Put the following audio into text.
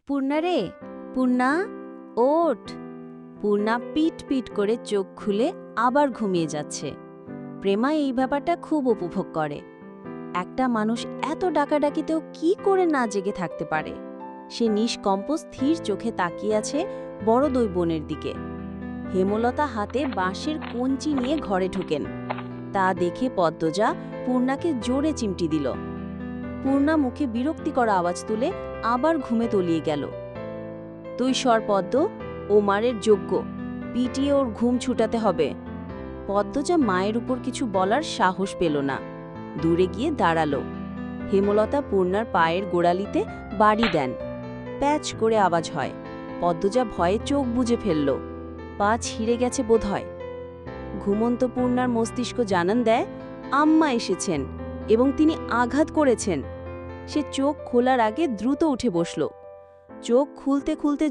পূর্ণা রে, পূর্ণা, ওঠ। পূর্ণা পিট পিট করে চোখ খুলে আবার ঘুমিয়ে যাচ্ছে। প্রেমা এই ব্যাপারটা খুব উপভোগ করে। একটা মানুষ এত ডাকাডাকিতেও কি করে না জেগে থাকতে পারে। সে নিষ্কম্প স্থির চোখে তাকিয়ে আছে বড় দুই বোনের দিকে। হেমলতা হাতে বাঁশের কঞ্চি নিয়ে ঘরে ঢুকেন। তা দেখে পদ্মজা পূর্ণাকে জোরে চিমটি দিল। পূর্ণা মুখে বিরক্তিকর আওয়াজ তুলে আবার ঘুমে তলিয়ে গেল। তুই সর পদ্ম, ও মারের যোগ্য, পিটিয়ে ওর ঘুম ছুটাতে হবে। পদ্মজা মায়ের উপর কিছু বলার সাহস পেল না, দূরে গিয়ে দাঁড়ালো। হেমলতা পূর্ণার পায়ের গোড়ালিতে বাড়ি দেন। প্যাচ করে আওয়াজ হয়। পদ্মজা ভয়ে চোখ বুজে ফেলল। পা ছিঁড়ে গেছে বোধহয়। ঘুমন্ত পূর্ণার মস্তিষ্ক জানান দেয় আম্মা এসেছেন এবং তিনি আঘাত করেছেন। সে চোখ খোলার আগে দ্রুত উঠে বসল। চোখ খুলতে খুলতে